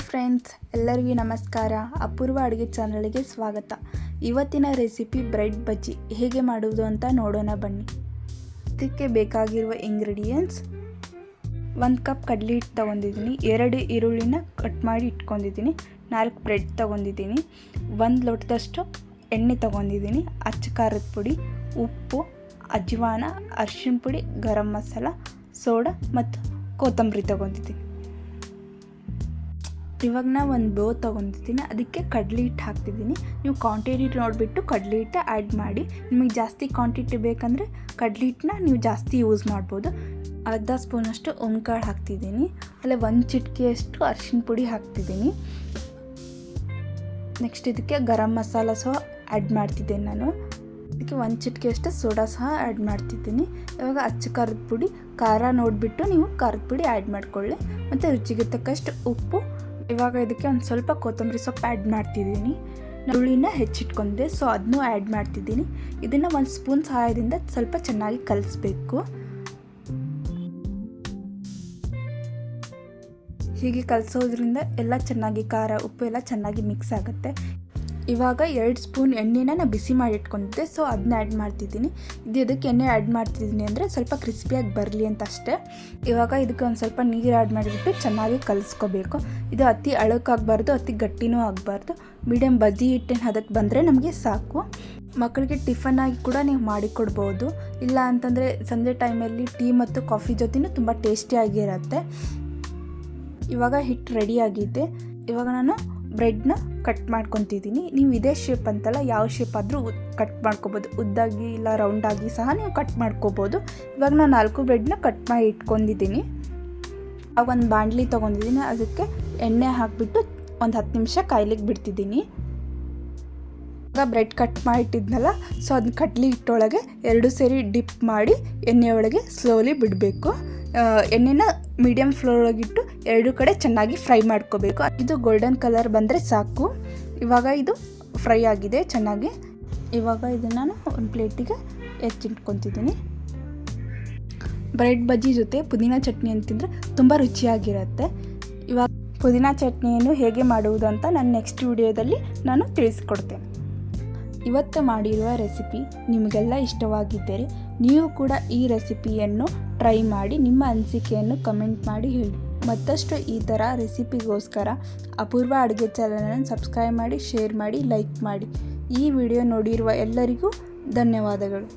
Hi friends, ಎಲ್ಲರಿಗೂ ನಮಸ್ಕಾರ. ಅಪೂರ್ವ ಅಡುಗೆ ಚಾನಲ್ಗೆ ಸ್ವಾಗತ. ಇವತ್ತಿನ ರೆಸಿಪಿ ಬ್ರೆಡ್ ಬಜ್ಜಿ ಹೇಗೆ ಮಾಡುವುದು ಅಂತ ನೋಡೋಣ ಬನ್ನಿ. ಇದಕ್ಕೆ ಬೇಕಾಗಿರುವ ಇಂಗ್ರೀಡಿಯೆಂಟ್ಸ್: 1 ಕಪ್ ಕಡಲೆ ಹಿಟ್ಟು ತೊಗೊಂಡಿದ್ದೀನಿ, 2 ಈರುಳ್ಳಿನ ಕಟ್ ಮಾಡಿ ಇಟ್ಕೊಂಡಿದ್ದೀನಿ, 4 ಬ್ರೆಡ್ ತೊಗೊಂಡಿದ್ದೀನಿ, 1 ಲೋಟದಷ್ಟು ಎಣ್ಣೆ ತೊಗೊಂಡಿದ್ದೀನಿ, ಅಚ್ಚ ಖಾರದ ಪುಡಿ, ಉಪ್ಪು, ಅಜ್ವಾನ, ಅರಿಶಿನ ಪುಡಿ, ಗರಂ ಮಸಾಲ, ಸೋಡಾ ಮತ್ತು ಕೊತ್ತಂಬರಿ ತೊಗೊಂಡಿದ್ದೀನಿ. ಇವಾಗ ನಾನು ಒಂದು ಬೌಲ್ ತೊಗೊಂಡಿದ್ದೀನಿ, ಅದಕ್ಕೆ ಕಡಲೆ ಹಿಟ್ಟು ಹಾಕ್ತಿದ್ದೀನಿ. ನೀವು ಕ್ವಾಂಟಿಟಿ ನೋಡಿಬಿಟ್ಟು ಕಡಲೆ ಹಿಟ್ಟು ಆ್ಯಡ್ ಮಾಡಿ. ನಿಮಗೆ ಜಾಸ್ತಿ ಕ್ವಾಂಟಿಟಿ ಬೇಕಂದರೆ ಕಡಲೆ ಹಿಟ್ಟನ್ನ ನೀವು ಜಾಸ್ತಿ ಯೂಸ್ ಮಾಡ್ಬೋದು. ಅರ್ಧ ಸ್ಪೂನಷ್ಟು ಕಾಳು ಹಾಕ್ತಿದ್ದೀನಿ, ಆಮೇಲೆ 1 ಚಿಟಿಕೆಯಷ್ಟು ಅರಿಶಿನ ಪುಡಿ ಹಾಕ್ತಿದ್ದೀನಿ. ನೆಕ್ಸ್ಟ್ ಇದಕ್ಕೆ ಗರಂ ಮಸಾಲ ಸಹ ಆ್ಯಡ್ ಮಾಡ್ತಿದ್ದೇನೆ ನಾನು. ಇದಕ್ಕೆ 1 ಚಿಟಿಕೆಯಷ್ಟು ಸೋಡಾ ಸಹ ಆ್ಯಡ್ ಮಾಡ್ತಿದ್ದೀನಿ. ಇವಾಗ ಅಚ್ಚ ಖಾರದ ಪುಡಿ, ಖಾರ ನೋಡಿಬಿಟ್ಟು ನೀವು ಖಾರದ ಪುಡಿ ಆ್ಯಡ್ ಮಾಡಿಕೊಳ್ಳಿ, ಮತ್ತು ರುಚಿಗೆ ತಕ್ಕಷ್ಟು ಉಪ್ಪು. ಇವಾಗ ಇದಕ್ಕೆ ಒಂದು ಸ್ವಲ್ಪ ಕೊತ್ತಂಬರಿ ಸೊಪ್ಪು ಆ್ಯಡ್ ಮಾಡ್ತಿದ್ದೀನಿ. ಈರುಳ್ಳಿನ ಹೆಚ್ಚಿಟ್ಕೊಂಡಿದ್ದೆ, ಸೊ ಅದನ್ನೂ ಆ್ಯಡ್ ಮಾಡ್ತಿದ್ದೀನಿ. ಇದನ್ನು 1 ಸ್ಪೂನ್ ಸಹಾಯದಿಂದ ಸ್ವಲ್ಪ ಚೆನ್ನಾಗಿ ಕಲಿಸ್ಬೇಕು. ಹೀಗೆ ಕಲಿಸೋದ್ರಿಂದ ಎಲ್ಲ ಚೆನ್ನಾಗಿ ಖಾರ ಉಪ್ಪು ಎಲ್ಲ ಚೆನ್ನಾಗಿ ಮಿಕ್ಸ್ ಆಗುತ್ತೆ. ಇವಾಗ 2 ಸ್ಪೂನ್ ಎಣ್ಣೆನ ನಾನು ಬಿಸಿ ಮಾಡಿ ಇಟ್ಕೊಂಡಿದ್ದೆ, ಸೊ ಅದನ್ನ ಆ್ಯಡ್ ಮಾಡ್ತಿದ್ದೀನಿ. ಇದಕ್ಕೆ ಎಣ್ಣೆ ಆ್ಯಡ್ ಮಾಡ್ತಿದ್ದೀನಿ ಅಂದರೆ ಸ್ವಲ್ಪ ಕ್ರಿಸ್ಪಿಯಾಗಿ ಬರಲಿ ಅಂತ ಅಷ್ಟೇ. ಇವಾಗ ಇದಕ್ಕೆ ಒಂದು ಸ್ವಲ್ಪ ನೀರು ಆ್ಯಡ್ ಮಾಡಿಬಿಟ್ಟು ಚೆನ್ನಾಗಿ ಕಲಿಸ್ಕೋಬೇಕು. ಇದು ಅತಿ ಅಳಕಾಗಬಾರ್ದು, ಅತಿ ಗಟ್ಟಿನೂ ಆಗಬಾರ್ದು. ಮೀಡಿಯಮ್ ಬಜ್ಜಿ ಹಿಟ್ಟಿನ ಅದಕ್ಕೆ ಬಂದರೆ ನಮಗೆ ಸಾಕು. ಮಕ್ಕಳಿಗೆ ಟಿಫನ್ ಆಗಿ ಕೂಡ ನೀವು ಮಾಡಿಕೊಡ್ಬೋದು. ಇಲ್ಲ ಅಂತಂದರೆ ಸಂಜೆ ಟೈಮಲ್ಲಿ ಟೀ ಮತ್ತು ಕಾಫಿ ಜೊತೆನೂ ತುಂಬ ಟೇಸ್ಟಿಯಾಗಿರುತ್ತೆ. ಇವಾಗ ಹಿಟ್ಟು ರೆಡಿಯಾಗಿದೆ. ಇವಾಗ ನಾನು ಬ್ರೆಡ್ನ ಕಟ್ ಮಾಡ್ಕೊತಿದ್ದೀನಿ. ನೀವು ಇದೇ ಶೇಪ್ ಅಂತಲ್ಲ, ಯಾವ ಶೇಪ್ ಆದರೂ ಕಟ್ ಮಾಡ್ಕೊಬೋದು. ಉದ್ದಾಗಿ ಇಲ್ಲ ರೌಂಡಾಗಿ ಸಹ ನೀವು ಕಟ್ ಮಾಡ್ಕೋಬೋದು. ಇವಾಗ ನಾನು 4 ಬ್ರೆಡ್ನ ಕಟ್ ಮಾಡಿ ಇಟ್ಕೊಂಡಿದ್ದೀನಿ. ಆಗ ಒಂದು ಬಾಣಲಿ ತೊಗೊಂಡಿದ್ದೀನಿ, ಅದಕ್ಕೆ ಎಣ್ಣೆ ಹಾಕಿಬಿಟ್ಟು ಒಂದು 10 ನಿಮಿಷ ಕಾಯ್ಲಿಕ್ಕೆ ಬಿಡ್ತಿದ್ದೀನಿ. ಇವಾಗ ಬ್ರೆಡ್ ಕಟ್ ಮಾಡಿಟ್ಟಿದ್ನಲ್ಲ, ಸೊ ಅದನ್ನ ಕಡಲೆ ಹಿಟ್ಟೊಳಗೆ 2 ಸೇರಿ ಡಿಪ್ ಮಾಡಿ ಎಣ್ಣೆ ಒಳಗೆ ಸ್ಲೋಲಿ ಬಿಡಬೇಕು. ಎಣ್ಣೆನ ಮೀಡಿಯಮ್ ಫ್ಲೇಮೊಳಗಿಟ್ಟು 2 ಕಡೆ ಚೆನ್ನಾಗಿ ಫ್ರೈ ಮಾಡ್ಕೋಬೇಕು. ಇದು ಗೋಲ್ಡನ್ ಕಲರ್ ಬಂದರೆ ಸಾಕು. ಇವಾಗ ಇದು ಫ್ರೈ ಆಗಿದೆ ಚೆನ್ನಾಗಿ. ಇವಾಗ ಇದನ್ನು ನಾನು ಒಂದು ಪ್ಲೇಟಿಗೆ ಎತ್ತಿಟ್ಕೊತಿದ್ದೀನಿ. ಬ್ರೆಡ್ ಬಜ್ಜಿ ಜೊತೆ ಪುದೀನ ಚಟ್ನಿ ಅಂತಂದರೆ ತುಂಬ ರುಚಿಯಾಗಿರುತ್ತೆ. ಇವಾಗ ಪುದೀನ ಚಟ್ನಿಯನ್ನು ಹೇಗೆ ಮಾಡುವುದು ಅಂತ ನಾನು ನೆಕ್ಸ್ಟ್ ವಿಡಿಯೋದಲ್ಲಿ ನಾನು ತಿಳಿಸ್ಕೊಡ್ತೇನೆ. ಇವತ್ತು ಮಾಡಿರುವ ರೆಸಿಪಿ ನಿಮಗೆಲ್ಲ ಇಷ್ಟವಾಗಿದ್ದರೆ ನೀವು ಕೂಡ ಈ ರೆಸಿಪಿಯನ್ನು ಟ್ರೈ ಮಾಡಿ ನಿಮ್ಮ ಅನಿಸಿಕೆಯನ್ನು ಕಮೆಂಟ್ ಮಾಡಿ ಹೇಳಿ. ಮತ್ತಷ್ಟು ಈ ಥರ ರೆಸಿಪಿಗೋಸ್ಕರ ಅಪೂರ್ವ ಅಡುಗೆ ಚಾನಲನ್ನು ಸಬ್ಸ್ಕ್ರೈಬ್ ಮಾಡಿ, ಶೇರ್ ಮಾಡಿ, ಲೈಕ್ ಮಾಡಿ. ಈ ವಿಡಿಯೋ ನೋಡಿರುವ ಎಲ್ಲರಿಗೂ ಧನ್ಯವಾದಗಳು.